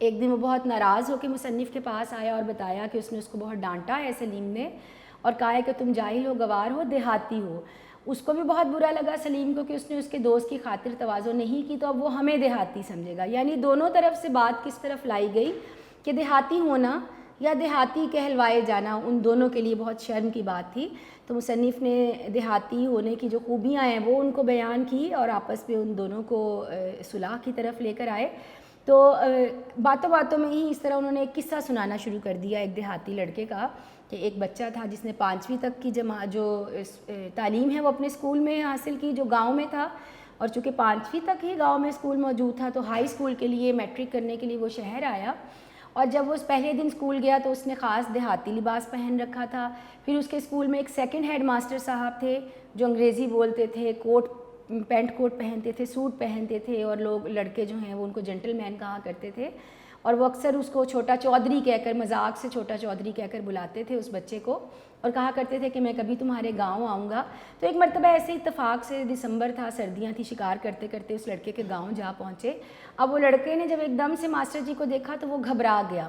ایک دن وہ بہت ناراض ہو کے مصنف کے پاس آیا اور بتایا کہ اس نے اس کو بہت ڈانٹا ہے سلیم نے، اور کہا ہے کہ تم جاہل ہو، گوار ہو، دیہاتی ہو۔ اس کو بھی بہت برا لگا سلیم کو کہ اس نے اس کے دوست کی خاطر تواضع نہیں کی، تو اب وہ ہمیں دیہاتی سمجھے گا۔ یعنی دونوں طرف سے بات کس طرف لائی گئی کہ دیہاتی ہونا یا دیہاتی کہلوائے جانا ان دونوں کے لیے بہت شرم کی بات تھی۔ تو مصنف نے دیہاتی ہونے کی جو خوبیاں ہیں وہ ان کو بیان کی اور آپس میں ان دونوں کو صلح کی طرف لے کر آئے۔ تو باتوں باتوں میں ہی اس طرح انہوں نے ایک قصہ سنانا شروع کر دیا ایک دیہاتی لڑکے کا، کہ ایک بچہ تھا جس نے 5ویں تک کی جو تعلیم ہے وہ اپنے اسکول میں حاصل کی جو گاؤں میں تھا، اور چونکہ 5ویں تک ہی گاؤں میں اسکول موجود تھا تو ہائی اسکول کے لیے میٹرک کرنے کے لیے وہ شہر آیا، اور جب وہ اس پہلے دن اسکول گیا تو اس نے خاص دیہاتی لباس پہن رکھا تھا۔ پھر اس کے اسکول میں ایک سیکنڈ ہیڈ ماسٹر صاحب تھے جو انگریزی بولتے تھے، پینٹ کوٹ پہنتے تھے، سوٹ پہنتے تھے، اور لوگ لڑکے جو ہیں وہ ان کو جینٹل مین کہا کرتے تھے، اور وہ اکثر اس کو چھوٹا چودھری کہہ کر، مذاق سے چھوٹا چودھری کہہ کر بلاتے تھے اس بچے کو، اور کہا کرتے تھے کہ میں کبھی تمہارے گاؤں آؤں گا۔ تو ایک مرتبہ ایسے اتفاق سے دسمبر تھا، سردیاں تھی، شکار کرتے کرتے اس لڑکے کے گاؤں جا پہنچے۔ اب وہ لڑکے نے جب ایک دم سے ماسٹر جی کو دیکھا تو وہ گھبرا گیا۔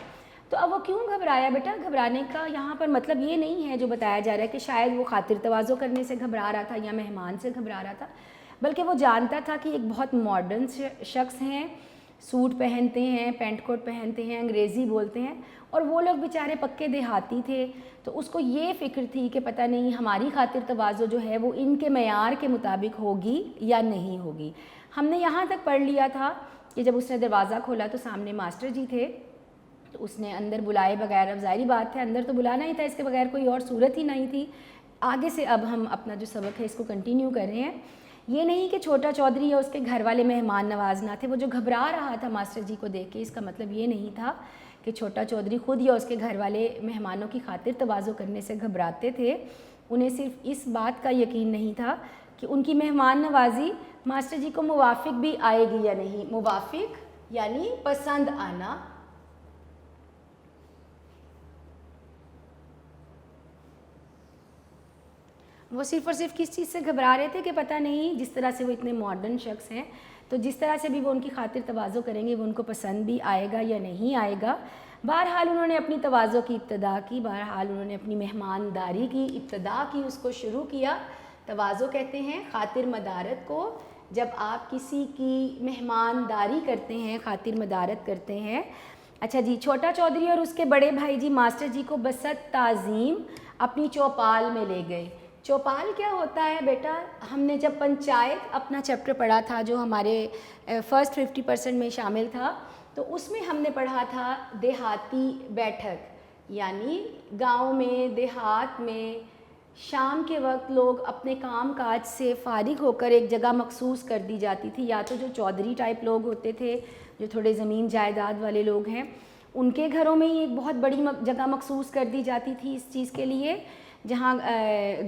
تو اب وہ کیوں گھبرایا بیٹا؟ گھبرانے کا یہاں پر مطلب یہ نہیں ہے جو بتایا جا رہا ہے کہ شاید وہ خاطر تواضع کرنے سے گھبرا رہا تھا یا مہمان سے گھبرا رہا تھا، بلکہ وہ جانتا تھا کہ ایک بہت ماڈرن شخص ہیں، سوٹ پہنتے ہیں، پینٹ کوٹ پہنتے ہیں، انگریزی بولتے ہیں، اور وہ لوگ بیچارے پکے دیہاتی تھے۔ تو اس کو یہ فکر تھی کہ پتہ نہیں ہماری خاطر تواضع جو ہے وہ ان کے معیار کے مطابق ہوگی یا نہیں ہوگی۔ ہم نے یہاں تک پڑھ لیا تھا کہ جب اس نے دروازہ کھولا تو سامنے ماسٹر جی تھے، تو اس نے اندر بلائے بغیر، اب ظاہری بات ہے اندر تو بلانا ہی تھا، اس کے بغیر کوئی اور صورت ہی نہیں تھی۔ آگے سے اب ہم اپنا جو سبق ہے اس کو کنٹینیو کر رہے ہیں۔ یہ نہیں کہ چھوٹا چودھری یا اس کے گھر والے مہمان نواز نہ تھے، وہ جو گھبرا رہا تھا ماسٹر جی کو دیکھ کے، اس کا مطلب یہ نہیں تھا کہ چھوٹا چودھری خود یا اس کے گھر والے مہمانوں کی خاطر تواضع کرنے سے گھبراتے تھے۔ انہیں صرف اس بات کا یقین نہیں تھا کہ ان کی مہمان نوازی ماسٹر جی کو موافق بھی آئے گی یا نہیں۔ موافق یعنی پسند آنا۔ وہ صرف اور صرف کس چیز سے گھبرا رہے تھے کہ پتہ نہیں جس طرح سے وہ اتنے ماڈرن شخص ہیں تو جس طرح سے بھی وہ ان کی خاطر تواضع کریں گے وہ ان کو پسند بھی آئے گا یا نہیں آئے گا۔ بہرحال انہوں نے اپنی تواضع کی ابتدا کی، بہرحال انہوں نے اپنی مہمانداری کی ابتدا کی، اس کو شروع کیا۔ تواضع کہتے ہیں خاطر مدارت کو، جب آپ کسی کی مہمانداری کرتے ہیں، خاطر مدارت کرتے ہیں۔ اچھا جی، چھوٹا چودھری اور اس کے بڑے بھائی جی ماسٹر جی کو بسط تعظیم اپنی چوپال میں لے گئے۔ چوپال کیا ہوتا ہے بیٹا؟ ہم نے جب پنچایت اپنا چیپٹر پڑھا تھا جو ہمارے فرسٹ 50% میں شامل تھا، تو اس میں ہم نے پڑھا تھا دیہاتی بیٹھک، یعنی گاؤں میں، دیہات میں شام کے وقت لوگ اپنے کام کاج سے فارغ ہو کر ایک جگہ مخصوص کر دی جاتی تھی، یا تو جو چودھری ٹائپ لوگ ہوتے تھے، جو تھوڑے زمین جائیداد والے لوگ ہیں، ان کے گھروں میں ہی ایک بہت بڑی جگہ مخصوص کر دی جاتی تھی اس چیز کے لیے، جہاں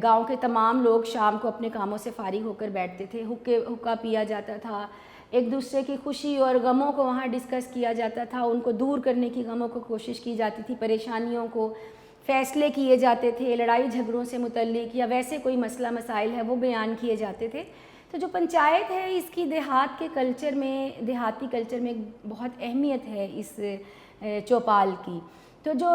گاؤں کے تمام لوگ شام کو اپنے کاموں سے فارغ ہو کر بیٹھتے تھے، حقہ پیا جاتا تھا، ایک دوسرے کی خوشی اور غموں کو وہاں ڈسکس کیا جاتا تھا، ان کو دور کرنے کی غموں کو کوشش کی جاتی تھی، پریشانیوں کو فیصلے کیے جاتے تھے، لڑائی جھگڑوں سے متعلق یا ویسے کوئی مسئلہ مسائل ہے وہ بیان کیے جاتے تھے۔ تو جو پنچایت ہے اس کی دیہات کے کلچر میں، دیہاتی کلچر میں بہت اہمیت ہے اس چوپال کی۔ تو جو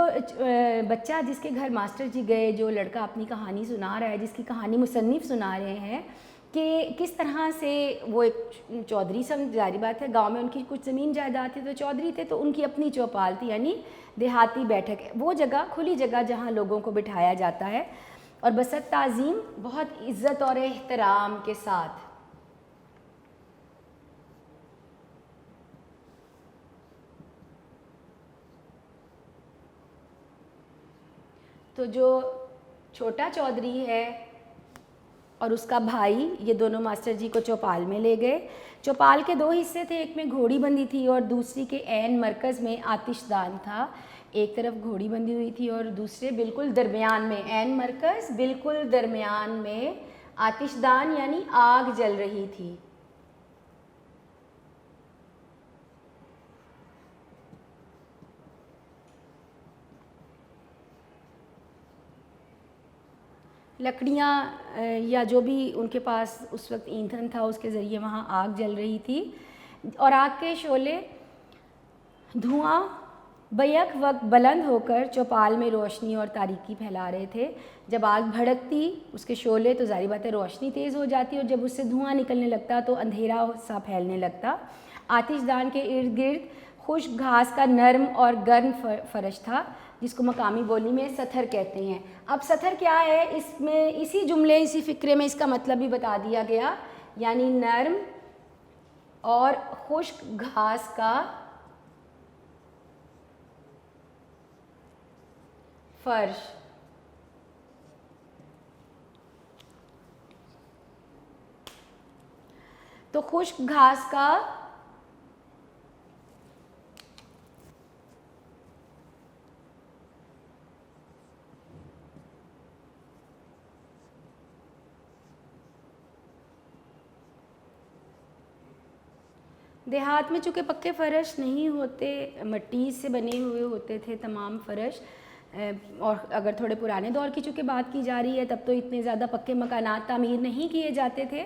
بچہ جس کے گھر ماسٹر جی گئے، جو لڑکا اپنی کہانی سنا رہا ہے، جس کی کہانی مصنف سنا رہے ہیں کہ کس طرح سے وہ ایک چودھری ظاہری بات ہے گاؤں میں ان کی کچھ زمین جائیداد تھی تو چودھری تھے، تو ان کی اپنی چوپال تھی، یعنی دیہاتی بیٹھک ہے، وہ جگہ کھلی جگہ جہاں لوگوں کو بٹھایا جاتا ہے، اور بسط تعظیم بہت عزت اور احترام کے ساتھ۔ تو جو چھوٹا چودھری ہے اور اس کا بھائی، یہ دونوں ماسٹر جی کو چوپال میں لے گئے۔ چوپال کے دو حصے تھے، ایک میں گھوڑی بندھی تھی اور دوسری کے عین مرکز میں آتش دان تھا۔ ایک طرف گھوڑی بندھی ہوئی تھی اور دوسرے بالکل درمیان میں، عین مرکز بالکل درمیان میں آتش دان یعنی آگ جل رہی تھی۔ لکڑیاں یا جو بھی ان کے پاس اس وقت ایندھن تھا اس کے ذریعے وہاں آگ جل رہی تھی، اور آگ کے شعلے دھواں بیک وقت بلند ہو کر چوپال میں روشنی اور تاریکی پھیلا رہے تھے. جب آگ بھڑکتی اس کے شعلے تو ظاہر بات ہے روشنی تیز ہو جاتی اور جب اس سے دھواں نکلنے لگتا تو اندھیرا سا پھیلنے لگتا. آتش دان کے ارد گرد خشک گھاس کا نرم اور گرم فرش تھا جس کو مقامی بولی میں ستھر کہتے ہیں. اب ستھر کیا ہے اس میں اسی جملے اسی فقرے میں اس کا مطلب بھی بتا دیا گیا, یعنی نرم اور خشک گھاس کا فرش. تو خشک گھاس کا دیہات میں چونکہ پکے فرش نہیں ہوتے, مٹی سے بنے ہوئے ہوتے تھے تمام فرش, اور اگر تھوڑے پرانے دور کی چونکہ بات کی جا رہی ہے تب تو اتنے زیادہ پکے مکانات تعمیر نہیں کیے جاتے تھے,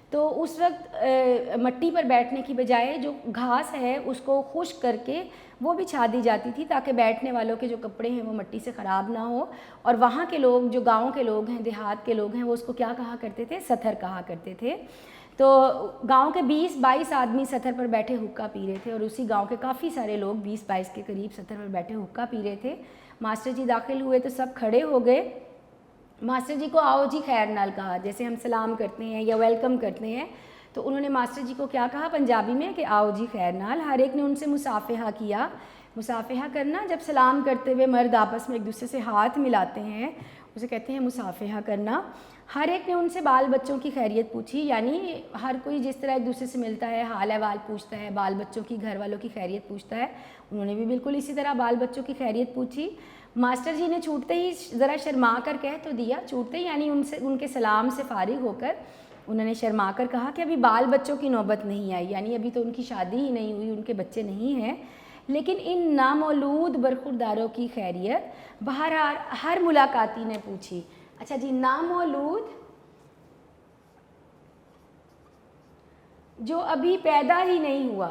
تو اس وقت مٹی پر بیٹھنے کی بجائے جو گھاس ہے اس کو خشک کر کے وہ بچھا دی جاتی تھی تاکہ بیٹھنے والوں کے جو کپڑے ہیں وہ مٹی سے خراب نہ ہو. اور وہاں کے لوگ جو گاؤں کے لوگ ہیں, دیہات کے لوگ ہیں, وہ اس کو کیا کہا کرتے تھے؟ ستھر کہا کرتے تھے. تو گاؤں کے 20-22 آدمی ستھر پر بیٹھے حقہ پی رہے تھے اور اسی گاؤں کے کافی سارے لوگ 20-22 کے قریب ستھر پر بیٹھے حقہ پی رہے تھے. ماسٹر جی داخل ہوئے تو سب کھڑے ہو گئے. ماسٹر جی کو آؤ جی خیر نال کہا, جیسے ہم سلام کرتے ہیں یا ویلکم کرتے ہیں, تو انہوں نے ماسٹر جی کو کیا کہا پنجابی میں کہ آؤ جی خیر نال. ہر ایک نے ان سے مصافحہ کیا. مصافحہ کرنا, جب سلام کرتے ہوئے مرد آپس میں ایک دوسرے سے ہاتھ ملاتے ہیں اسے کہتے ہیں مصافحہ کرنا. ہر ایک نے ان سے بال بچوں کی خیریت پوچھی, یعنی ہر کوئی جس طرح ایک دوسرے سے ملتا ہے حال احوال پوچھتا ہے, بال بچوں کی گھر والوں کی خیریت پوچھتا ہے, انہوں نے بھی بالکل اسی طرح بال بچوں کی خیریت پوچھی. ماسٹر جی نے چھوٹتے ہی ذرا شرما کر کہہ تو دیا, چھوٹتے ہی یعنی ان کے سلام سے فارغ ہو کر انہوں نے شرما کر کہا کہ ابھی بال بچوں کی نوبت نہیں آئی, یعنی ابھی تو ان کی شادی ہی نہیں ہوئی, ان کے بچے نہیں ہیں, لیکن ان نامولود برخورداروں کی خیریت بہرحال ہر ملاقاتی نے پوچھی. اچھا جی, نامولود جو ابھی پیدا ہی نہیں ہوا,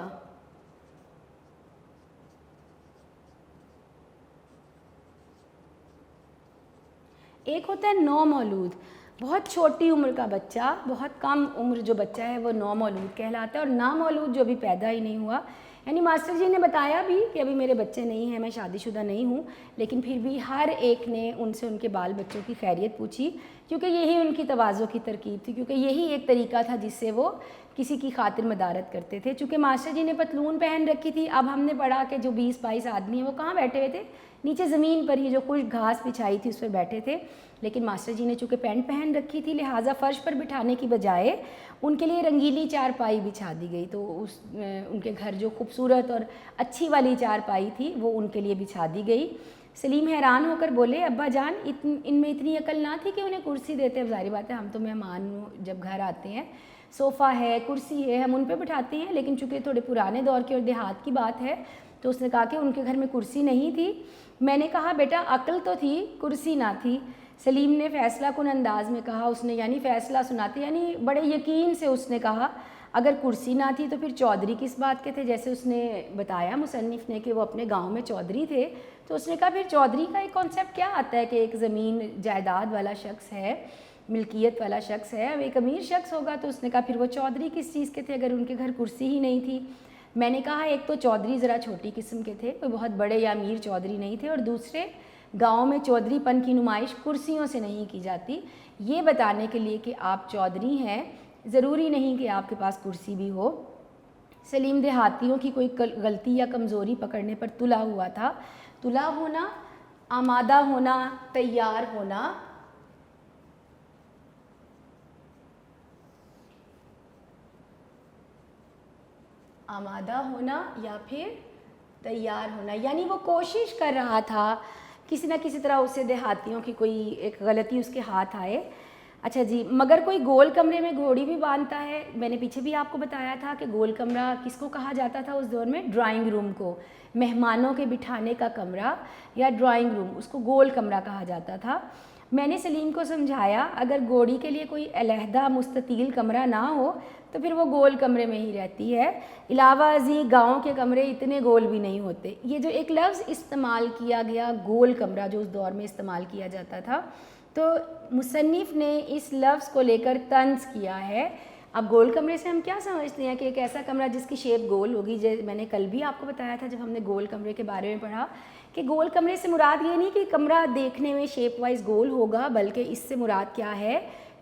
ایک ہوتا ہے نومولود, بہت چھوٹی عمر کا بچہ, بہت کم عمر جو بچہ ہے وہ نومولود کہلاتا ہے, اور نامولود جو ابھی پیدا ہی نہیں ہوا. یعنی ماسٹر جی نے بتایا بھی کہ ابھی میرے بچے نہیں ہیں, میں شادی شدہ نہیں ہوں, لیکن پھر بھی ہر ایک نے ان سے ان کے بال بچوں کی خیریت پوچھی, کیونکہ یہی ان کی تواضع کی ترکیب تھی, کیونکہ یہی ایک طریقہ تھا جس سے وہ کسی کی خاطر مدارت کرتے تھے. چونکہ ماسٹر جی نے پتلون پہن رکھی تھی, اب ہم نے پڑھا کہ جو 20-22 آدمی ہیں وہ کہاں بیٹھے ہوئے تھے؟ نیچے زمین پر ہی جو خشک گھاس بچھائی تھی اس پر بیٹھے تھے. لیکن ماسٹر جی نے چونکہ پینٹ پہن رکھی تھی لہٰذا فرش پر بٹھانے کی بجائے ان کے لیے رنگیلی چارپائی بچھا دی گئی. تو ان کے گھر جو خوبصورت اور اچھی والی چارپائی تھی وہ ان کے لیے بچھا دی گئی. سلیم حیران ہو کر بولے, ابا جان ان میں اتنی عقل نہ تھی کہ انہیں کرسی دیتے؟ اب ظاہر بات ہے ہم تو مہمان جب گھر آتے ہیں صوفہ ہے, کرسی ہے, ہم ان پہ بٹھاتے ہیں, لیکن چونکہ تھوڑے پرانے دور کی اور دیہات کی بات ہے تو اس نے کہا کہ ان کے گھر میں کرسی نہیں تھی. میں نے کہا بیٹا عقل تو تھی, کرسی نہ تھی. سلیم نے فیصلہ کن انداز میں کہا, اس نے یعنی فیصلہ سناتے یعنی بڑے یقین سے اس نے کہا اگر کرسی نہ تھی تو پھر چودھری کس بات کے تھے؟ جیسے اس نے بتایا مصنف نے کہ وہ اپنے گاؤں میں چودھری تھے, تو اس نے کہا پھر چودھری کا ایک کانسیپٹ کیا آتا ہے کہ ایک زمین جائیداد والا شخص ہے, ملکیت والا شخص ہے, اب ایک امیر شخص ہوگا. تو اس نے کہا پھر وہ چودھری کس چیز کے تھے اگر ان کے گھر کرسی ہی نہیں تھی؟ میں نے کہا ایک تو چودھری ذرا چھوٹی قسم کے تھے, کوئی بہت بڑے یا امیر چودھری نہیں تھے, اور دوسرے گاؤں میں چودھری پن کی نمائش کرسیوں سے نہیں کی جاتی. یہ بتانے کے لیے کہ آپ چودھری ہیں ضروری نہیں کہ آپ کے پاس کرسی بھی ہو. سلیم دیہاتیوں کی کوئی غلطی یا کمزوری پکڑنے پر تلا ہوا تھا. تلا ہونا, آمادہ ہونا, تیار ہونا. آمادہ ہونا یا پھر تیار ہونا, یعنی وہ کوشش کر رہا تھا کسی نہ کسی طرح اسے دیہاتیوں کی کوئی ایک غلطی اس کے ہاتھ آئے. اچھا جی, مگر کوئی گول کمرے میں گھوڑی بھی باندھتا ہے. میں نے پیچھے بھی آپ کو بتایا تھا کہ گول کمرہ کس کو کہا جاتا تھا اس دور میں؟ ڈرائنگ روم کو, مہمانوں کے بٹھانے کا کمرہ یا ڈرائنگ روم, اس کو گول کمرہ کہا جاتا تھا. میں نے سلیم کو سمجھایا اگر گھوڑی کے لیے کوئی علیحدہ مستطیل کمرہ نہ ہو تو پھر وہ گول کمرے میں ہی رہتی ہے، علاوہ ازیں گاؤں کے کمرے اتنے گول بھی نہیں ہوتے۔ یہ جو ایک لفظ استعمال کیا گیا گول کمرہ، جو اس دور میں استعمال کیا جاتا تھا، تو مصنف نے اس لفظ کو لے کر طنز کیا ہے۔ اب گول کمرے سے ہم کیا سمجھتے ہیں کہ ایک ایسا کمرہ جس کی شیپ گول ہوگی، میں نے کل بھی آپ کو بتایا تھا جب ہم نے گول کمرے کے بارے میں پڑھا کہ گول کمرے سے مراد یہ نہیں کہ کمرہ دیکھنے میں شیپ وائز گول ہوگا، بلکہ اس سے مراد کیا ہے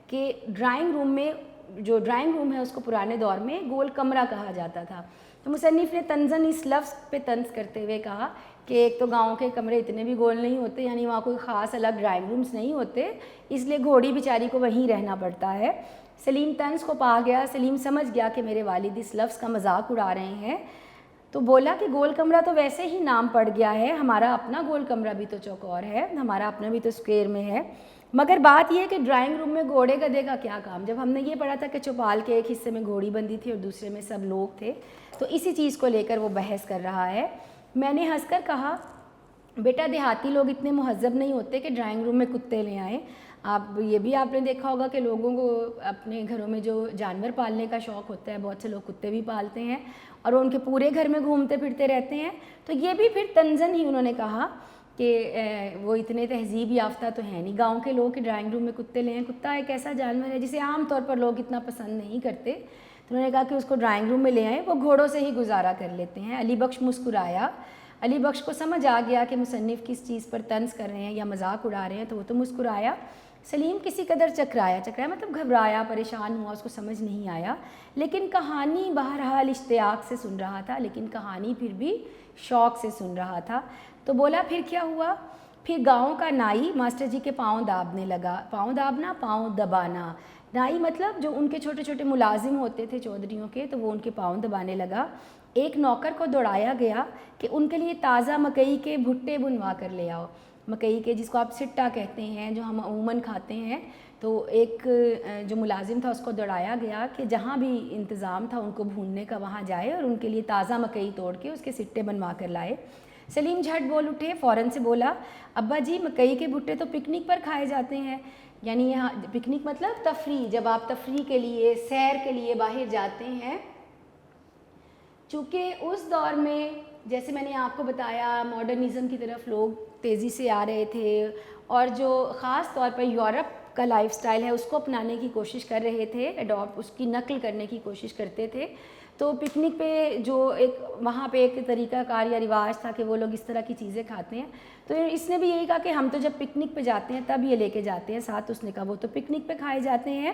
کہ ڈرائنگ روم میں، جو ڈرائنگ روم ہے اس کو پرانے دور میں گول کمرہ کہا جاتا تھا۔ تو مصنف نے طنزاً اس لفظ پہ طنز کرتے ہوئے کہا کہ ایک تو گاؤں کے کمرے اتنے بھی گول نہیں ہوتے، یعنی وہاں کوئی خاص الگ ڈرائنگ رومز نہیں ہوتے، اس لیے گھوڑی بیچاری کو وہیں رہنا پڑتا ہے۔ سلیم طنز کو پا گیا، سلیم سمجھ گیا کہ میرے والد اس لفظ کا مذاق اڑا رہے ہیں، تو بولا کہ گول کمرہ تو ویسے ہی نام پڑ گیا ہے، ہمارا اپنا گول کمرہ بھی تو چوکور ہے، ہمارا اپنا بھی تو اسکوائر میں ہے، مگر بات یہ ہے کہ ڈرائنگ روم میں گھوڑے گدھے کا کیا کام؟ جب ہم نے یہ پڑھا تھا کہ چوپال کے ایک حصے میں گھوڑی بندھی تھی اور دوسرے میں سب لوگ تھے، تو اسی چیز کو لے کر وہ بحث کر رہا ہے۔ میں نے ہنس کر کہا بیٹا دیہاتی لوگ اتنے مہذب نہیں ہوتے کہ ڈرائنگ روم میں کتے لے آئیں۔ آپ نے دیکھا ہوگا کہ لوگوں کو اپنے گھروں میں جو جانور پالنے کا شوق ہوتا ہے، بہت سے لوگ کتے بھی پالتے ہیں اور وہ ان کے پورے گھر میں گھومتے پھرتے رہتے ہیں، تو یہ بھی پھر طنزاً ہی انہوں نے کہا کہ وہ اتنے تہذیب یافتہ تو ہیں نہیں گاؤں کے لوگ کہ ڈرائنگ روم میں کتے لے آئیں۔ کتا ایک ایسا جانور ہے جسے عام طور پر لوگ اتنا پسند نہیں کرتے، تو انہوں نے کہا کہ اس کو ڈرائنگ روم میں لے آئیں، وہ گھوڑوں سے ہی گزارا کر لیتے ہیں۔ علی بخش مسکرایا۔ علی بخش کو سمجھ آ گیا کہ مصنف کس چیز پر طنز کر رہے ہیں یا مذاق اڑا رہے ہیں، تو وہ تو مسکرایا۔ سلیم کسی قدر چکرایا مطلب گھبرایا، پریشان ہوا، اس کو سمجھ نہیں آیا، لیکن کہانی بہرحال اشتیاق سے سن رہا تھا، لیکن کہانی پھر بھی شوق سے سن رہا تھا۔ تو بولا پھر کیا ہوا؟ پھر گاؤں کا نائی ماسٹر جی کے پاؤں دابنے لگا۔ پاؤں دابنا، پاؤں دبانا۔ نائی مطلب جو ان کے چھوٹے چھوٹے ملازم ہوتے تھے چودھریوں کے، تو وہ ان کے پاؤں دبانے لگا۔ ایک نوکر کو دوڑایا گیا کہ ان کے لیے تازہ مکئی کے بھٹے بنوا کر لے آؤ۔ مکئی کے، جس کو آپ سٹا کہتے ہیں، جو ہم عموماً کھاتے ہیں، تو ایک جو ملازم تھا اس کو دوڑایا گیا کہ جہاں بھی انتظام تھا ان کو بھوننے کا وہاں جائے اور ان کے لیے تازہ مکئی توڑ کے اس کے سٹے بنوا کر لائے۔ سلیم جھٹ بول اٹھے، فوراً سے بولا ابا جی مکئی کے بھٹے تو پکنک پر کھائے جاتے ہیں، یعنی یہاں پکنک مطلب تفریح، جب آپ تفریح کے لیے، سیر کے لیے باہر جاتے ہیں۔ چونکہ اس دور میں جیسے میں نے آپ کو بتایا ماڈرنزم کی طرف لوگ تیزی سے آ رہے تھے اور جو خاص طور پر یورپ کا لائف سٹائل ہے اس کو اپنانے کی کوشش کر رہے تھے، اس کی نقل کرنے کی کوشش کرتے تھے، تو پکنک پہ جو ایک وہاں پہ ایک طریقہ کار یا رواج تھا کہ وہ لوگ اس طرح کی چیزیں کھاتے ہیں، تو اس نے بھی یہی کہا کہ ہم تو جب پکنک پہ جاتے ہیں تب یہ لے کے جاتے ہیں ساتھ۔ اس نے کہا وہ تو پکنک پہ کھائے جاتے ہیں،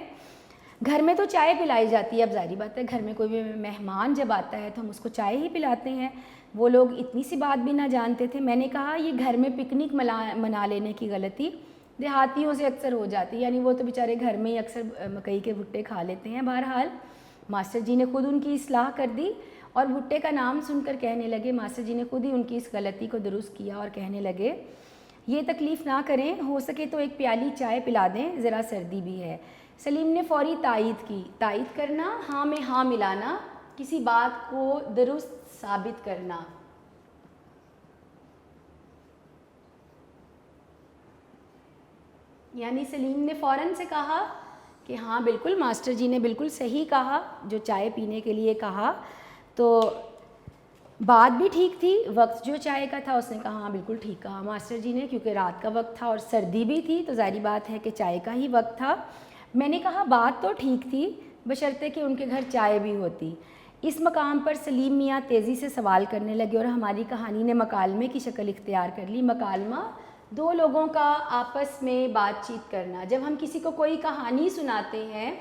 گھر میں تو چائے پلائی جاتی ہے، اب ظاہری بات ہے گھر میں کوئی بھی مہمان جب آتا ہے تو ہم اس کو چائے ہی پلاتے ہیں۔ وہ لوگ اتنی سی بات بھی نہ جانتے تھے۔ میں نے کہا یہ گھر میں پکنک منا لینے کی غلطی دیہاتیوں سے اکثر ہو جاتی ہے، یعنی وہ تو بیچارے گھر میں ہی اکثر مکئی کے بھٹے کھا لیتے ہیں۔ بہرحال ماسٹر جی نے خود ان کی اصلاح کر دی اور بھٹے کا نام سن کر کہنے لگے، ماسٹر جی نے خود ہی ان کی اس غلطی کو درست کیا اور کہنے لگے یہ تکلیف نہ کریں، ہو سکے تو ایک پیالی چائے پلا دیں، ذرا سردی بھی ہے۔ سلیم نے فوری تائید کی۔ تائید کرنا، ہاں میں ہاں ملانا، کسی بات کو درست ثابت کرنا۔ یعنی سلیم نے فوراً سے کہا کہ ہاں بالکل ماسٹر جی نے بالکل صحیح کہا، جو چائے پینے کے لیے کہا تو بات بھی ٹھیک تھی، وقت جو چائے کا تھا اس نے کہا ہاں بالکل ٹھیک کہا ماسٹر جی نے، کیونکہ رات کا وقت تھا اور سردی بھی تھی تو ظاہری بات ہے کہ چائے کا ہی وقت تھا۔ میں نے کہا بات تو ٹھیک تھی بشرطے کہ ان کے گھر چائے بھی ہوتی۔ اس مقام پر سلیم میاں تیزی سے سوال کرنے لگے اور ہماری کہانی نے مکالمے کی شکل اختیار کر لی۔ مکالمہ دو لوگوں کا آپس میں بات چیت کرنا۔ جب ہم کسی کو کوئی کہانی سناتے ہیں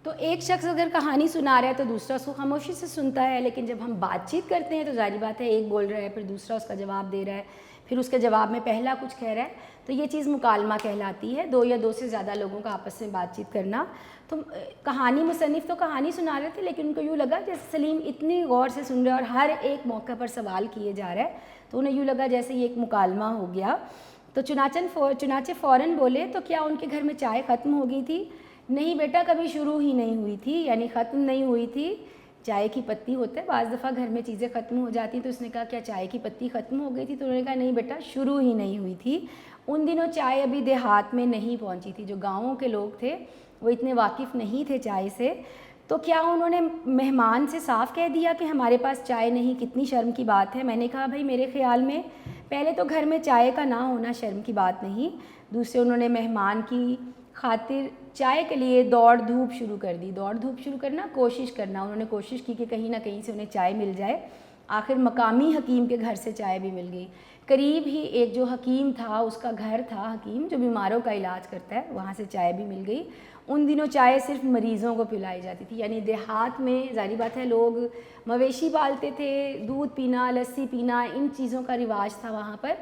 تو ایک شخص اگر کہانی سنا رہا ہے تو دوسرا اس کو خاموشی سے سنتا ہے، لیکن جب ہم بات چیت کرتے ہیں تو ظاہری بات ہے ایک بول رہا ہے پھر دوسرا اس کا جواب دے رہا ہے، پھر اس کے جواب میں پہلا کچھ کہہ رہا ہے، تو یہ چیز مکالمہ کہلاتی ہے، دو یا دو سے زیادہ لوگوں کا آپس میں بات چیت کرنا۔ تو کہانی مصنف تو کہانی سنا رہے تھے لیکن ان کو یوں لگا جیسے سلیم اتنی غور سے سن رہا ہے اور ہر ایک موقع پر سوال کیے جا رہا ہے، تو انہیں یوں لگا جیسے یہ ایک مکالمہ ہو گیا۔ تو چنانچہ فوراً بولے تو کیا ان کے گھر میں چائے ختم ہو گئی تھی؟ نہیں بیٹا کبھی شروع ہی نہیں ہوئی تھی، یعنی ختم نہیں ہوئی تھی. چائے کی پتی ہوتا ہے بعض دفعہ گھر میں چیزیں ختم ہو جاتی ہیں، تو اس نے کہا کیا چائے کی پتی ختم ہو گئی تھی؟ تو انہوں نے کہا نہیں بیٹا شروع ہی نہیں ہوئی تھی. ان دنوں چائے ابھی دیہات میں نہیں پہنچی تھی، جو گاؤں کے لوگ تھے وہ اتنے واقف نہیں تھے چائے سے. تو کیا انہوں نے مہمان سے صاف کہہ دیا کہ ہمارے پاس چائے نہیں؟ کتنی شرم کی بات ہے. میں نے کہا بھائی میرے خیال میں پہلے تو گھر میں چائے کا نہ ہونا شرم کی بات نہیں، دوسرے انہوں نے مہمان کی خاطر چائے کے لیے دوڑ دھوپ شروع کر دی. دوڑ دھوپ شروع کرنا، کوشش کرنا. انہوں نے کوشش کی کہ کہیں نہ کہیں سے انہیں چائے مل جائے. آخر مقامی حکیم کے گھر سے چائے بھی مل گئی. قریب ہی ایک جو حکیم تھا اس کا گھر تھا، حکیم جو بیماروں کا علاج کرتا ہے، وہاں سے چائے بھی مل گئی. ان دنوں چائے صرف مریضوں کو پلائی جاتی تھی، یعنی دیہات میں ظاہری بات ہے لوگ مویشی پالتے تھے، دودھ پینا، لسی پینا، ان چیزوں کا رواج تھا وہاں پر.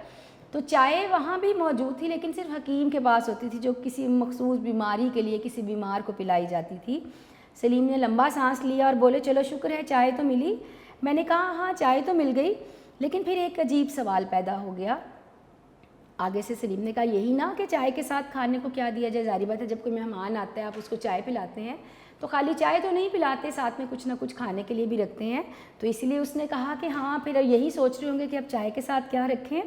تو چائے وہاں بھی موجود تھی لیکن صرف حکیم کے پاس ہوتی تھی، جو کسی مخصوص بیماری کے لیے کسی بیمار کو پلائی جاتی تھی. سلیم نے لمبا سانس لیا اور بولے چلو شکر ہے چائے تو ملی. میں نے کہا ہاں چائے تو مل گئی، لیکن پھر ایک عجیب سوال پیدا ہو گیا. آگے سے سلیم نے کہا یہی نا کہ چائے کے ساتھ کھانے کو کیا دیا جائے؟ ظاہری بات ہے جب کوئی مہمان آتا ہے آپ اس کو چائے پلاتے ہیں تو خالی چائے تو نہیں پلاتے، ساتھ میں کچھ نہ کچھ کھانے کے لیے بھی رکھتے ہیں. تو اسی لیے اس نے کہا کہ ہاں پھر یہی سوچ رہے ہوں گے کہ اب چائے کے ساتھ کیا رکھیں.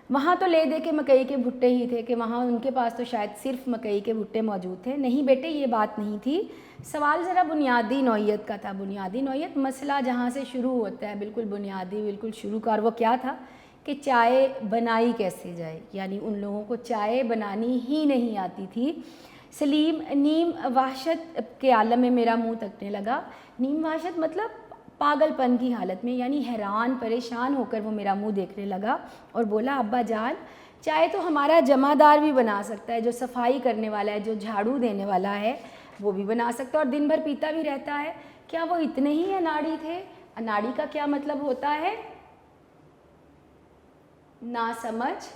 وہاں تو لے دے کے مکئی کے بھٹے ہی تھے کہ وہاں ان کے پاس تو شاید صرف مکئی کے بھٹے موجود تھے. نہیں بیٹے یہ بات نہیں تھی، سوال ذرا بنیادی نوعیت کا تھا. بنیادی نوعیت، مسئلہ جہاں سے شروع ہوتا ہے بالکل بنیادی، بالکل شروع کا. اور وہ کیا تھا کہ چائے بنائی کیسے جائے، یعنی ان لوگوں کو چائے بنانی ہی نہیں آتی تھی. سلیم نیم وحشت کے عالم میں میرا منہ تکنے لگا. نیم وحشت مطلب پاگل پن کی حالت میں، یعنی حیران پریشان ہو کر وہ میرا منہ دیکھنے لگا اور بولا ابا جان چائے تو ہمارا جمع دار بھی بنا سکتا ہے، جو صفائی کرنے والا ہے، جو جھاڑو دینے والا ہے وہ بھی بنا سکتا ہے اور دن بھر پیتا بھی رہتا ہے. کیا وہ اتنے ہی اناڑی تھے؟ اناڑی کا کیا مطلب ہوتا ہے؟ نا سمجھ.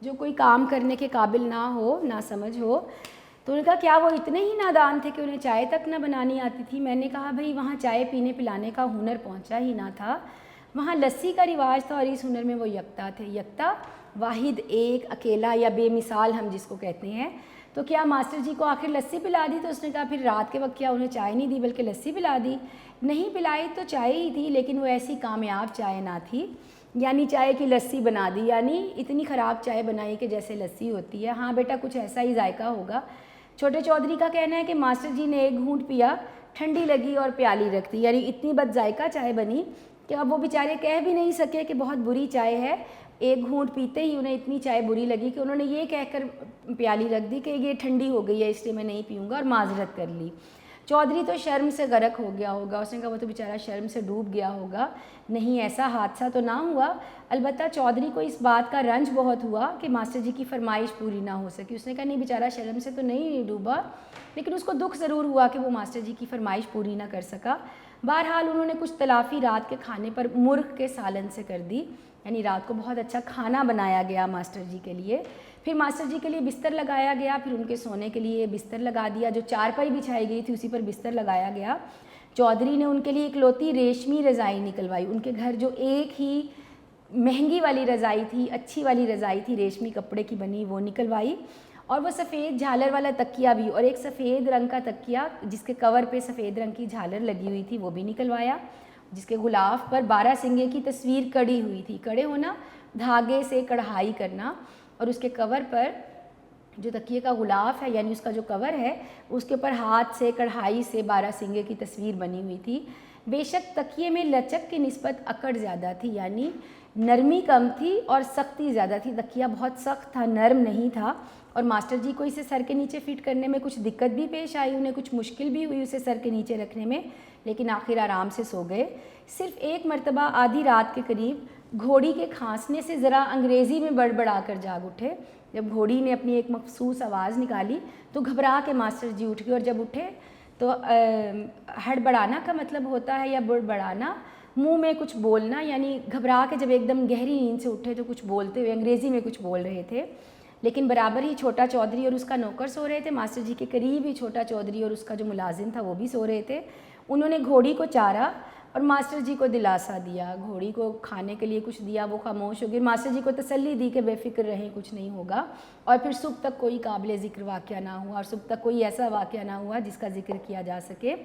جو کوئی کام کرنے کے قابل نہ ہو، نا سمجھ ہو. تو انہوں نے کہا کیا وہ اتنے ہی نادان تھے کہ انہیں چائے تک نہ بنانی آتی تھی؟ میں نے کہا بھئی وہاں چائے پینے پلانے کا ہنر پہنچا ہی نہ تھا، وہاں لسی کا رواج تھا اور اس ہنر میں وہ یکتا تھے. یکتا، واحد، ایک، اکیلا یا بے مثال ہم جس کو کہتے ہیں. تو کیا ماسٹر جی کو آخر لسی پلا دی؟ تو اس نے کہا پھر رات کے وقت کیا انہیں چائے نہیں دی بلکہ لسی پلا دی؟ نہیں پلائی تو چائے ہی تھی، لیکن وہ ایسی کامیاب چائے نہ تھی، یعنی چائے کی لسی بنا دی، یعنی اتنی خراب چائے بنائی کہ جیسے لسی ہوتی ہے. ہاں بیٹا کچھ ایسا ہی ذائقہ ہوگا. چھوٹے چودھری کا کہنا ہے کہ ماسٹر جی نے ایک گھونٹ پیا، ٹھنڈی لگی اور پیالی رکھ دی، یعنی اتنی بد ذائقہ چائے بنی کہ اب وہ بیچارے کہہ بھی نہیں سکے کہ بہت بری چائے ہے. ایک گھونٹ پیتے ہی انہیں اتنی چائے بری لگی کہ انہوں نے یہ کہہ کر پیالی رکھ دی کہ یہ ٹھنڈی ہو گئی ہے اس لیے میں نہیں پیوں گا، اور معذرت کر لی. چودھری تو شرم سے غرق ہو گیا ہوگا، اس نے کہا وہ تو بیچارہ شرم سے ڈوب گیا ہوگا. نہیں ایسا حادثہ تو نہ ہوا، البتہ چودھری کو اس بات کا رنج بہت ہوا کہ ماسٹر جی کی فرمائش پوری نہ ہو سکی. اس نے کہا نہیں بیچارہ شرم سے تو نہیں ڈوبا، لیکن اس کو دکھ ضرور ہوا کہ وہ ماسٹر جی کی فرمائش پوری نہ کر سکا. بہرحال انہوں نے کچھ تلافی رات کے کھانے پر مرغ کے سالن سے کر دی، یعنی رات کو بہت اچھا کھانا بنایا گیا ماسٹر جی کے لیے. پھر ماسٹر جی کے لیے بستر لگایا گیا، پھر ان کے سونے کے لیے بستر لگا دیا، جو چارپائی بچھائی گئی تھی اسی پر بستر لگایا گیا. چودھری نے ان کے لیے اکلوتی ریشمی رضائی نکلوائی. ان کے گھر جو ایک ہی مہنگی والی رضائی تھی، اچھی والی رضائی تھی ریشمی کپڑے کی بنی، وہ نکلوائی، اور وہ سفید جھالر والا تکیہ بھی، اور ایک سفید رنگ کا تکیہ جس کے کور پہ سفید رنگ کی جھالر لگی ہوئی تھی وہ بھی نکلوایا، جس کے غلاف پر 12 سنگے کی تصویر کڑی ہوئی تھی. کڑے ہونا، دھاگے سے کڑھائی کرنا، اور اس کے کور پر جو تکیے کا غلاف ہے یعنی اس کا جو کور ہے اس کے اوپر ہاتھ سے کڑھائی سے 12 سنگے کی تصویر بنی ہوئی تھی. بے شک تکیے میں لچک کی نسبت اکڑ زیادہ تھی، یعنی نرمی کم تھی اور سختی زیادہ تھی. تکیہ بہت سخت تھا، نرم نہیں تھا، اور ماسٹر جی کو اسے سر کے نیچے فٹ کرنے میں کچھ دقت بھی پیش آئی، انہیں کچھ مشکل بھی ہوئی اسے سر کے نیچے رکھنے میں، لیکن آخر آرام سے سو گئے. صرف ایک مرتبہ آدھی رات کے قریب گھوڑی کے کھانسنے سے ذرا انگریزی میں بڑبڑا کر جاگ اٹھے. جب گھوڑی نے اپنی ایک مخصوص آواز نکالی تو گھبرا کے ماسٹر جی اٹھ گئے، اور جب اٹھے تو ہڑبڑانا کا مطلب ہوتا ہے یا بڑبڑانا، منہ میں کچھ بولنا، یعنی گھبرا کے جب ایک دم گہری نیند سے اٹھے تو کچھ بولتے ہوئے انگریزی میں کچھ بول رہے تھے. لیکن برابر ہی چھوٹا چودھری اور اس کا نوکر سو رہے تھے. ماسٹر جی کے قریب ہی چھوٹا چودھری اور اس کا جو ملازم تھا وہ بھی سو رہے تھے. انہوں نے گھوڑی کو چارا، اور ماسٹر جی کو دلاسا دیا، گھوڑی کو کھانے کے لیے کچھ دیا، وہ خاموش ہو گئی، ماسٹر جی کو تسلی دی کہ بے فکر رہیں کچھ نہیں ہوگا، اور پھر صبح تک کوئی قابل ذکر واقعہ نہ ہوا، اور صبح تک کوئی ایسا واقعہ نہ ہوا جس کا ذکر کیا جا سکے۔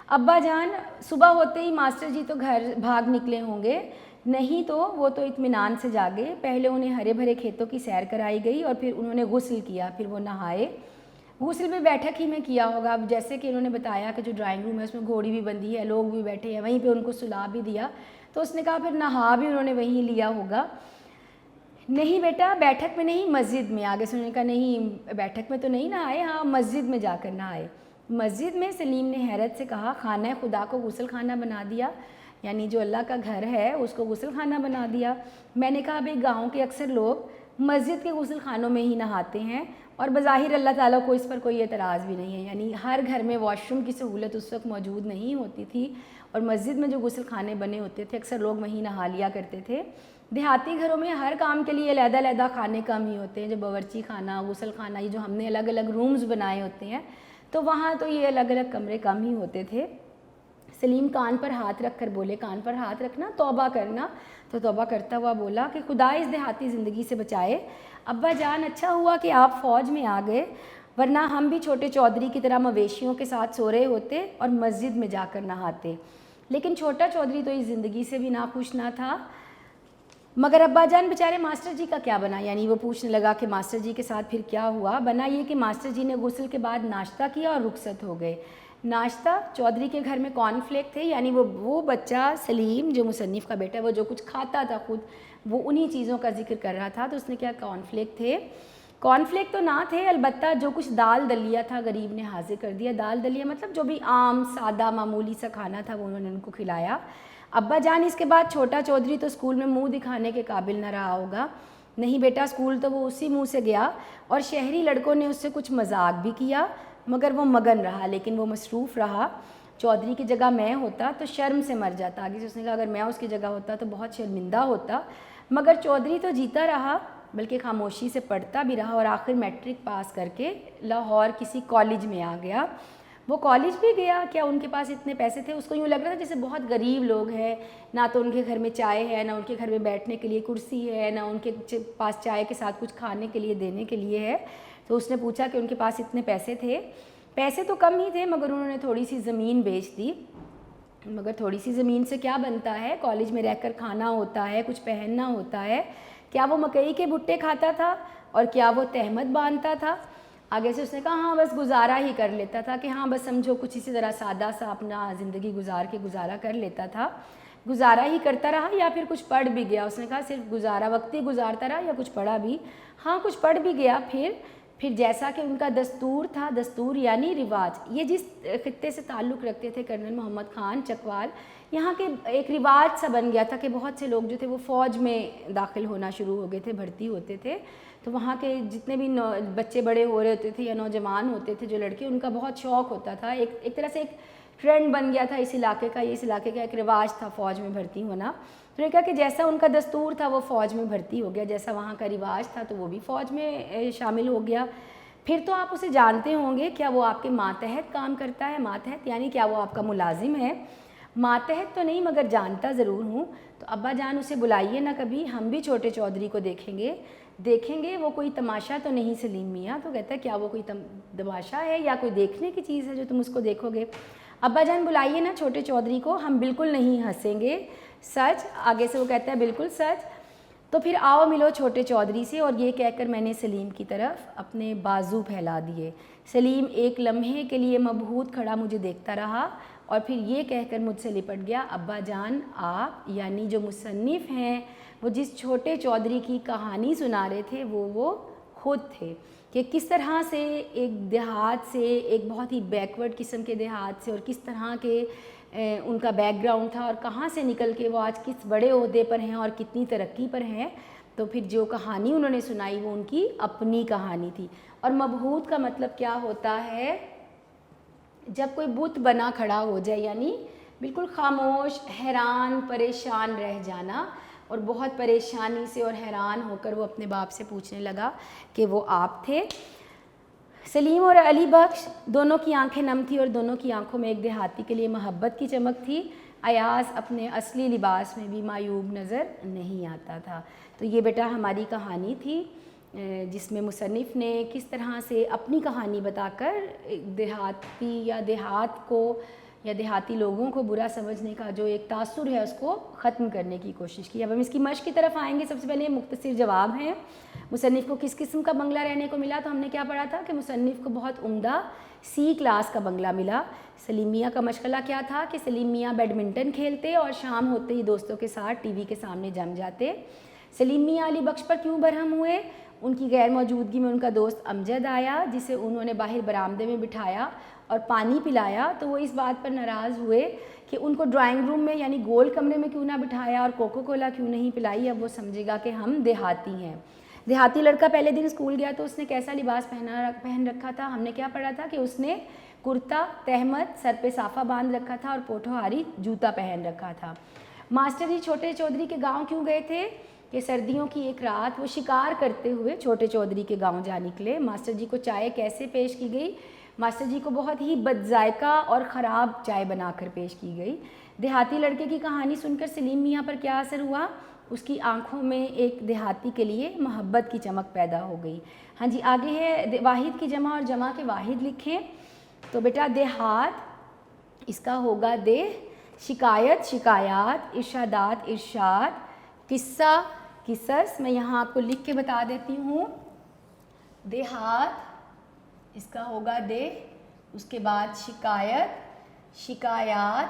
ابا جان صبح ہوتے ہی ماسٹر جی تو گھر بھاگ نکلے ہوں گے، نہیں تو وہ تو اطمینان سے جاگے۔ پہلے انہیں ہرے بھرے کھیتوں کی سیر کرائی گئی اور پھر انہوں نے غسل کیا، پھر وہ نہائے۔ غسل بھی بیٹھک ہی میں کیا ہوگا، اب جیسے کہ انہوں نے بتایا کہ جو ڈرائنگ روم ہے اس میں گھوڑی بھی بندھی ہے، لوگ بھی بیٹھے ہیں، وہیں پہ ان کو سلا بھی دیا، تو اس نے کہا پھر نہا بھی انہوں نے وہیں لیا ہوگا۔ نہیں بیٹا بیٹھک میں نہیں، مسجد میں۔ آگے سے انہوں نے کہا نہیں بیٹھک میں تو نہیں نہائے، ہاں مسجد میں جا کر نہائے۔ مسجد میں؟ سلیم نے حیرت سے کہا، خانہ خدا کو غسل خانہ بنا دیا؟ یعنی جو اللہ کا گھر ہے اس کو غسل خانہ بنا دیا؟ میں نے کہا بھئی گاؤں کے اکثر لوگ مسجد کے غسل خانوں میں ہی نہاتے ہیں، اور بظاہر اللہ تعالیٰ کو اس پر کوئی اعتراض بھی نہیں ہے، یعنی ہر گھر میں واش روم کی سہولت اس وقت موجود نہیں ہوتی تھی، اور مسجد میں جو غسل خانے بنے ہوتے تھے اکثر لوگ وہیں نہا لیا کرتے تھے۔ دیہاتی گھروں میں ہر کام کے لیے علیحدہ علیحدہ خانے کم ہی ہوتے ہیں، جو باورچی خانہ، غسل خانہ، یہ جو ہم نے الگ الگ رومز بنائے ہوتے ہیں، تو وہاں تو یہ الگ الگ کمرے کم ہی ہوتے تھے۔ سلیم کان پر ہاتھ رکھ کر بولے، کان پر ہاتھ رکھنا توبہ کرنا، تو توبہ کرتا ہوا بولا کہ خدا اس دیہاتی زندگی سے بچائے۔ ابا جان اچھا ہوا کہ آپ فوج میں آ گئے، ورنہ ہم بھی چھوٹے چودھری کی طرح مویشیوں کے ساتھ سو رہے ہوتے اور مسجد میں جا کر نہاتے۔ لیکن چھوٹا چودھری تو اس زندگی سے بھی ناخوش نہ تھا۔ مگر ابا جان بیچارے ماسٹر جی کا کیا بنا؟ یعنی وہ پوچھنے لگا کہ ماسٹر جی کے ساتھ پھر کیا ہوا؟ بنا یہ کہ ماسٹر جی نے غسل کے بعد ناشتہ کیا اور رخصت ہو گئے۔ ناشتہ؟ چودھری کے گھر میں کارن فلیک تھے، یعنی وہ بچہ سلیم جو مصنف کا بیٹا ہے وہ جو کچھ کھاتا تھا خود وہ انہی چیزوں کا ذکر کر رہا تھا، تو اس نے کیا کارن فلیک تھے؟ کارن فلیک تو نہ تھے، البتہ جو کچھ دال دلیا تھا غریب نے حاضر کر دیا۔ دال دلیا مطلب جو بھی عام سادہ معمولی سا کھانا تھا وہ انہوں نے ان کو کھلایا۔ ابا جان اس کے بعد چھوٹا چودھری تو اسکول میں منہ دکھانے کے قابل نہ رہا ہوگا؟ نہیں بیٹا، اسکول تو وہ اسی منہ سے گیا، اور شہری لڑکوں نے اس سے کچھ مذاق بھی کیا، مگر وہ مگن رہا، لیکن وہ مصروف رہا۔ چودھری کی جگہ میں ہوتا تو شرم سے مر جاتا۔ آگے سے اس نے کہا اگر میں اس کی جگہ ہوتا تو بہت شرمندہ ہوتا، مگر چودھری تو جیتا رہا، بلکہ خاموشی سے پڑھتا بھی رہا، اور آخر میٹرک پاس کر کے لاہور کسی کالج میں آ گیا۔ وہ کالج بھی گیا، کیا ان کے پاس اتنے پیسے تھے؟ اس کو یوں لگ رہا تھا جیسے بہت غریب لوگ ہیں، نہ تو ان کے گھر میں چائے ہے، نہ ان کے گھر میں بیٹھنے کے لیے کرسی ہے، نہ ان کے پاس چائے کے ساتھ کچھ کھانے کے لیے دینے کے لیے ہے۔ تو اس نے پوچھا کہ ان کے پاس اتنے پیسے تھے؟ پیسے تو کم ہی تھے، مگر انہوں نے تھوڑی سی زمین بیچ دی۔ مگر تھوڑی سی زمین سے کیا بنتا ہے؟ کالج میں رہ کر کھانا ہوتا ہے، کچھ پہننا ہوتا ہے۔ کیا وہ مکئی کے بھٹے کھاتا تھا؟ اور کیا وہ تہمت باندھتا تھا؟ آگے سے اس نے کہا ہاں بس گزارا ہی کر لیتا تھا، کہ ہاں بس سمجھو کچھ اسی طرح سادہ سا اپنا زندگی گزار کے گزارا کر لیتا تھا۔ گزارا ہی کرتا رہا یا پھر کچھ پڑھ بھی گیا؟ اس نے کہا صرف گزارا وقتی گزارتا رہا یا کچھ پڑھا بھی؟ ہاں کچھ پڑھ بھی گیا۔ پھر جیسا کہ ان کا دستور تھا، دستور یعنی رواج، یہ جس خطے سے تعلق رکھتے تھے کرنل محمد خان چکوال، یہاں کے ایک رواج سا بن گیا تھا کہ بہت سے لوگ جو تھے وہ فوج میں داخل ہونا شروع ہو گئے تھے، بھرتی ہوتے تھے، تو وہاں کے جتنے بھی بچے بڑے ہو رہے ہوتے تھے یا نوجوان ہوتے تھے جو لڑکے، ان کا بہت شوق ہوتا تھا، ایک طرح سے ایک ٹرینڈ بن گیا تھا اس علاقے کا، اس علاقے کا ایک رواج تھا فوج میں بھرتی ہونا۔ تو نے کہا کہ جیسا ان کا دستور تھا وہ فوج میں بھرتی ہو گیا، جیسا وہاں کا رواج تھا تو وہ بھی فوج میں شامل ہو گیا۔ پھر تو آپ اسے جانتے ہوں گے، کیا وہ آپ کے ماتحت کام کرتا ہے؟ ماتحت یعنی کیا وہ آپ کا ملازم ہے؟ ماتحت تو نہیں مگر جانتا ضرور ہوں۔ تو ابا جان اسے بلائیے نا کبھی، ہم بھی چھوٹے چودھری کو دیکھیں گے، وہ کوئی تماشا تو نہیں سلیم میاں؟ تو کہتا ہے کیا وہ کوئی تماشا ہے یا کوئی دیکھنے کی چیز ہے جو تم اس کو دیکھو گے؟ ابا جان بلائیے نا چھوٹے چودھری کو، ہم بالکل نہیں ہنسیں گے، سچ۔ آگے سے وہ کہتا ہے بالکل سچ۔ تو پھر آؤ ملو چھوٹے چودھری سے، اور یہ کہہ کر میں نے سلیم کی طرف اپنے بازو پھیلا دیے۔ سلیم ایک لمحے کے لیے مبہوت کھڑا مجھے دیکھتا رہا، اور پھر یہ کہہ کر مجھ سے لپٹ گیا، ابا جان آپ یعنی جو مصنف ہیں وہ جس چھوٹے چودھری کی کہانی سنا رہے تھے وہ خود تھے، کہ کس طرح سے ایک دیہات سے، ایک بہت ہی بیکورڈ قسم کے دیہات سے، اور کس طرح کے ان کا بیک گراؤنڈ تھا، اور کہاں سے نکل کے وہ آج کس بڑے عہدے پر ہیں اور کتنی ترقی پر ہیں۔ تو پھر جو کہانی انہوں نے سنائی وہ ان کی اپنی کہانی تھی۔ اور مبہوت کا مطلب کیا ہوتا ہے؟ جب کوئی بت بنا کھڑا ہو جائے، یعنی بالکل خاموش، حیران، پریشان رہ جانا، اور بہت پریشانی سے اور حیران ہو کر وہ اپنے باپ سے پوچھنے لگا کہ وہ آپ تھے۔ سلیم اور علی بخش دونوں کی آنکھیں نم تھی، اور دونوں کی آنکھوں میں ایک دیہاتی کے لیے محبت کی چمک تھی۔ ایاز اپنے اصلی لباس میں بھی معیوب نظر نہیں آتا تھا۔ تو یہ بیٹا ہماری کہانی تھی جس میں مصنف نے کس طرح سے اپنی کہانی بتا کر دیہاتی یا دیہات کو یا دیہاتی لوگوں کو برا سمجھنے کا جو ایک تاثر ہے اس کو ختم کرنے کی کوشش کی۔ اب ہم اس کی مشق کی طرف آئیں گے۔ سب سے پہلے مختصر جواب ہیں، مصنف کو کس قسم کا بنگلہ رہنے کو ملا؟ تو ہم نے کیا پڑھا تھا کہ مصنف کو بہت عمدہ سی کلاس کا بنگلہ ملا۔ سلیم میاں کا مشغلہ کیا تھا کہ سلیم میاں بیڈمنٹن کھیلتے اور شام ہوتے ہی دوستوں کے ساتھ ٹی وی کے سامنے جم جاتے۔ سلیم میاں علی بخش پر کیوں برہم ہوئے؟ ان کی غیر موجودگی میں ان کا دوست امجد آیا جسے انہوں نے باہر برآمدے میں بٹھایا اور پانی پلایا، تو وہ اس بات پر ناراض ہوئے کہ ان کو ڈرائنگ روم میں یعنی گول کمرے میں کیوں نہ بٹھایا اور کوکو کولا کیوں نہیں پلائی۔ اب وہ سمجھے گا کہ ہم دیہاتی ہیں۔ دیہاتی لڑکا پہلے دن اسکول گیا تو اس نے کیسا لباس پہن رکھا تھا؟ ہم نے کیا پڑھا تھا کہ اس نے کرتا تہمت سر پہ صافہ باندھ رکھا تھا اور پوٹھوہاری جوتا پہن رکھا تھا۔ ماسٹر جی چھوٹے چودھری کے گاؤں کیوں گئے تھے؟ کہ سردیوں کی ایک رات وہ شکار کرتے ہوئے چھوٹے چودھری کے گاؤں جا نکلے۔ ماسٹر جی کو چائے کیسے پیش کی گئی؟ ماسٹر جی کو بہت ہی بد ذائقہ اور خراب چائے بنا کر پیش کی گئی۔ دیہاتی لڑکے کی کہانی سن کر سلیم میاں پر کیا اثر ہوا؟ اس کی آنکھوں میں ایک دیہاتی کے لیے محبت کی چمک پیدا ہو گئی۔ ہاں جی، آگے ہے واحد کی جمع اور جمع کے واحد لکھیں۔ تو بیٹا دیہات اس کا ہوگا دیہ، شکایت شکایات، ارشادات ارشاد، قصہ قصص۔ میں یہاں آپ کو لکھ کے بتا دیتی ہوں۔ دیہات اس کا ہوگا دیہ، اس کے بعد شکایت شکایات،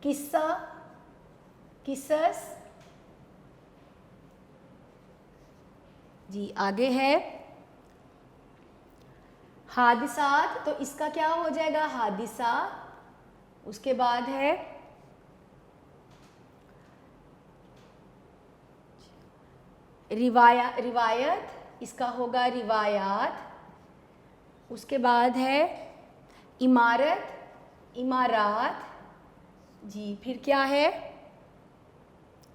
قصہ قصص۔ جی آگے ہے حادثات، تو اس کا کیا ہو جائے گا؟ حادثہ۔ اس کے بعد ہے روایت، اس کا ہوگا روایات۔ اس کے بعد ہے عمارت عمارات۔ جی پھر کیا ہے؟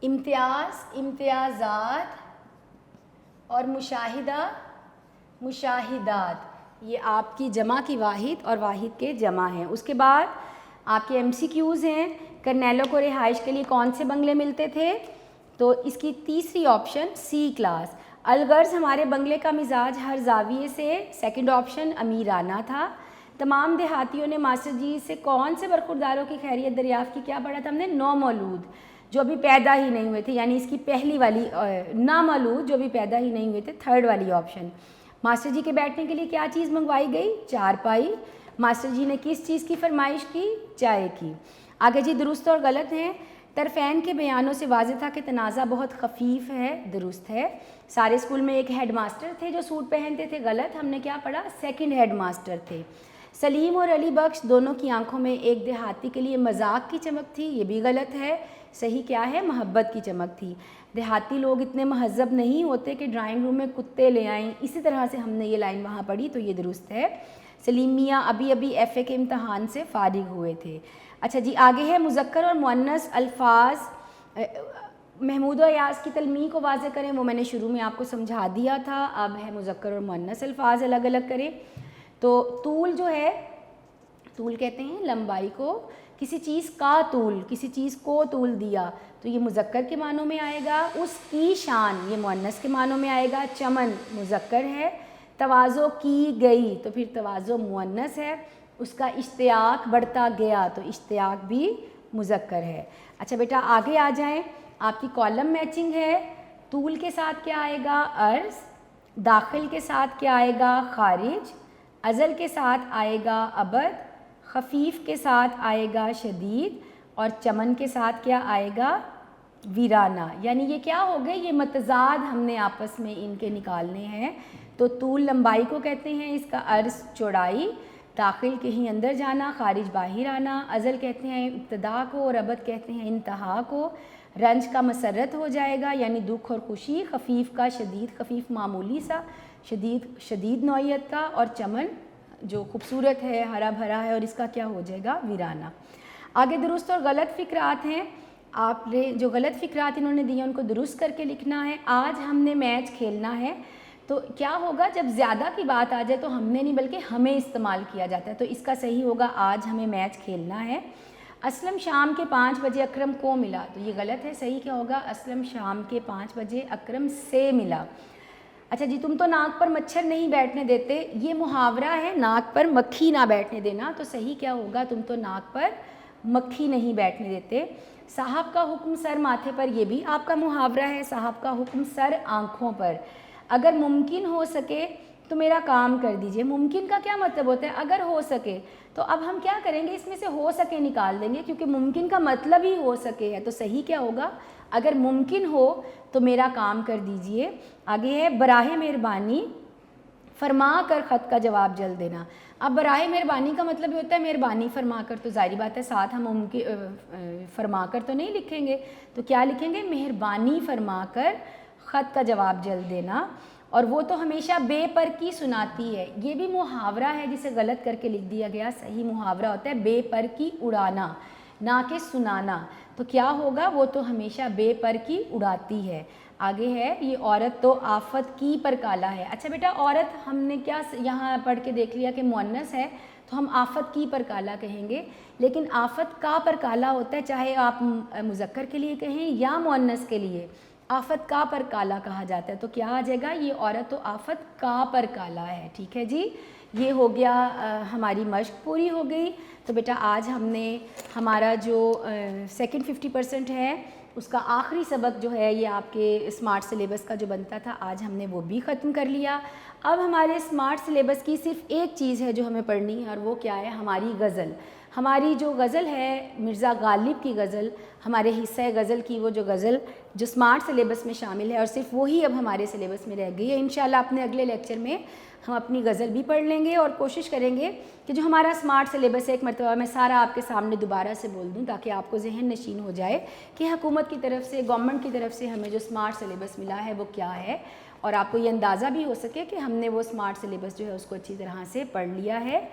امتیاز امتیازات اور مشاہدہ مشاہدات۔ یہ آپ کی جمع کی واحد اور واحد کے جمع ہیں۔ اس کے بعد آپ کے MCQs ہیں۔ کرنیلوں کو رہائش کے لیے کون سے بنگلے ملتے تھے؟ تو اس کی تیسری آپشن سی کلاس۔ الغرض ہمارے بنگلے کا مزاج ہر زاویے سے، سیکنڈ آپشن امیرانہ تھا۔ تمام دیہاتیوں نے ماسٹر جی سے کون سے برخورداروں کی خیریت دریافت کی؟ کیا پڑھا تھا ہم نے؟ نومولود، جو ابھی پیدا ہی نہیں ہوئے تھے، یعنی اس کی پہلی والی نامولود جو ابھی پیدا ہی نہیں ہوئے تھے، تھرڈ والی آپشن۔ ماسٹر جی کے بیٹھنے کے لیے کیا چیز منگوائی گئی؟ چارپائی۔ ماسٹر جی نے کس چیز کی فرمائش کی؟ چائے کی۔ آگے جی درست اور غلط ہیں۔ طرفین کے بیانوں سے واضح تھا کہ تنازع بہت خفیف ہے، درست ہے۔ سارے اسکول میں ایک ہیڈ ماسٹر تھے جو سوٹ پہنتے تھے، غلط۔ ہم نے کیا پڑھا؟ سیکنڈ ہیڈ ماسٹر تھے۔ سلیم اور علی بخش دونوں کی آنکھوں میں ایک دیہاتی کے لیے مذاق کی چمک تھی، یہ بھی غلط ہے۔ صحیح کیا ہے؟ محبت کی چمک تھی۔ دیہاتی لوگ اتنے مہذب نہیں ہوتے کہ ڈرائنگ روم میں کتے لے آئیں، اسی طرح سے ہم نے یہ لائن وہاں پڑھی، تو یہ درست ہے۔ سلیم میاں ابھی FA کے امتحان سے فارغ ہوئے تھے۔ اچھا جی آگے ہے مذکر اور مؤنث الفاظ۔ محمود و ایاز کی تلمیح کو واضح کریں، وہ میں نے شروع میں آپ کو سمجھا دیا تھا۔ اب ہے مذکر اور مؤنث الفاظ الگ الگ کریں۔ تو طول جو ہے، طول کہتے ہیں لمبائی کو، کسی چیز کا طول، کسی چیز کو طول دیا تو یہ مذکر کے معنوں میں آئے گا۔ اس کی شان یہ مؤنث کے معنوں میں آئے گا۔ چمن مذکر ہے۔ تواضع کی گئی تو پھر تواضع مؤنث ہے۔ اس کا اشتیاق بڑھتا گیا تو اشتیاق بھی مذکر ہے۔ اچھا بیٹا آگے آ جائیں، آپ کی کالم میچنگ ہے۔ طول کے ساتھ کیا آئے گا؟ عرض۔ داخل کے ساتھ کیا آئے گا؟ خارج۔ ازل کے ساتھ آئے گا ابد۔ خفیف کے ساتھ آئے گا شدید، اور چمن کے ساتھ کیا آئے گا؟ ویرانہ۔ یعنی یہ کیا ہو گئے؟ یہ متضاد ہم نے آپس میں ان کے نکالنے ہیں۔ تو طول لمبائی کو کہتے ہیں، اس کا عرض چوڑائی، داخل کہیں اندر جانا، خارج باہر آنا۔ ازل کہتے ہیں ابتدا کو اور ابد کہتے ہیں انتہا کو۔ رنج کا مسرت ہو جائے گا یعنی دکھ اور خوشی۔ خفیف کا شدید، خفیف معمولی سا، شدید شدید نوعیت کا، اور چمن جو خوبصورت ہے، ہرا بھرا ہے، اور اس کا کیا ہو جائے گا؟ ویرانہ۔ آگے درست اور غلط فقرات ہیں۔ آپ نے جو غلط فقرات انہوں نے دی ہیں ان کو درست کر کے لکھنا ہے۔ آج ہم نے میچ کھیلنا ہے، تو کیا ہوگا جب زیادہ کی بات آ جائے تو ہم نے نہیں بلکہ ہمیں استعمال کیا جاتا ہے. تو اس کا صحیح ہوگا آج ہمیں میچ کھیلنا ہے. اسلم شام کے 5 بجے اکرم کو ملا. تو یہ غلط ہے, صحیح کیا ہوگا اسلم شام کے 5 بجے اکرم سے ملا. اچھا جی, تم تو ناک پر مچھر نہیں بیٹھنے دیتے, یہ محاورہ ہے ناک پر مکھی نہ بیٹھنے دینا. تو صحیح کیا ہوگا تم تو ناک پر مکھی نہیں بیٹھنے دیتے. صاحب کا حکم سر ماتھے پر, یہ بھی آپ کا محاورہ ہے. صاحب کا حکم سر آنکھوں پر. اگر ممکن ہو سکے تو میرا کام کر دیجئے. ممکن کا کیا مطلب ہوتا ہے؟ اگر ہو سکے. تو اب ہم کیا کریں گے, اس میں سے ہو سکے نکال دیں گے کیونکہ ممکن کا مطلب ہی ہو سکے ہے. تو صحیح کیا ہوگا اگر ممکن ہو تو میرا کام کر دیجئے. آگے ہے براہ مہربانی فرما کر خط کا جواب جلد دینا. اب براہ مہربانی کا مطلب یہ ہوتا ہے مہربانی فرما کر. تو ظاہری بات ہے ساتھ ہم فرما کر تو نہیں لکھیں گے, تو کیا لکھیں گے مہربانی فرما کر خط کا جواب جلد دینا. اور وہ تو ہمیشہ بے پر کی سناتی ہے, یہ بھی محاورہ ہے جسے غلط کر کے لکھ دیا گیا. صحیح محاورہ ہوتا ہے بے پر کی اڑانا نہ کہ سنانا. تو کیا ہوگا وہ تو ہمیشہ بے پر کی اڑاتی ہے. آگے ہے یہ عورت تو آفت کی پر کالا ہے. اچھا بیٹا عورت ہم نے کیا یہاں پڑھ کے دیکھ لیا کہ مؤنث ہے تو ہم آفت کی پر کالا کہیں گے, لیکن آفت کا پر کالا ہوتا ہے چاہے آپ مذکر کے لیے کہیں یا مؤنث کے لیے. آفت کا پر کالا کہا جاتا ہے. تو کیا آ جائے گا یہ عورت تو آفت کا پر کالا ہے. ٹھیک ہے جی, یہ ہو گیا ہماری مشق پوری ہو گئی. تو بیٹا آج ہم نے ہمارا جو سیکنڈ 50% ہے اس کا آخری سبق جو ہے یہ آپ کے اسمارٹ سلیبس کا جو بنتا تھا آج ہم نے وہ بھی ختم کر لیا. اب ہمارے اسمارٹ سلیبس کی صرف ایک چیز ہے جو ہمیں پڑھنی ہے اور وہ کیا ہے ہماری غزل. ہماری جو غزل ہے مرزا غالب کی غزل, ہمارے حصہ غزل کی وہ جو غزل جو اسمارٹ سلیبس میں شامل ہے اور صرف وہی اب ہمارے سلیبس میں رہ گئی ہے. انشاءاللہ اپنے اگلے لیکچر میں ہم اپنی غزل بھی پڑھ لیں گے اور کوشش کریں گے کہ جو ہمارا اسمارٹ سلیبس ہے ایک مرتبہ میں سارا آپ کے سامنے دوبارہ سے بول دوں تاکہ آپ کو ذہن نشین ہو جائے کہ حکومت کی طرف سے گورنمنٹ کی طرف سے ہمیں جو اسمارٹ سلیبس ملا ہے وہ کیا ہے, اور آپ کو یہ اندازہ بھی ہو سکے کہ ہم نے وہ اسمارٹ سلیبس جو ہے اس کو اچھی طرح سے پڑھ لیا ہے.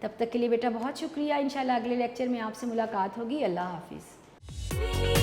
تب تک کے لیے بیٹا بہت شکریہ. انشاءاللہ اگلے لیکچر میں آپ سے ملاقات ہوگی. اللہ حافظ.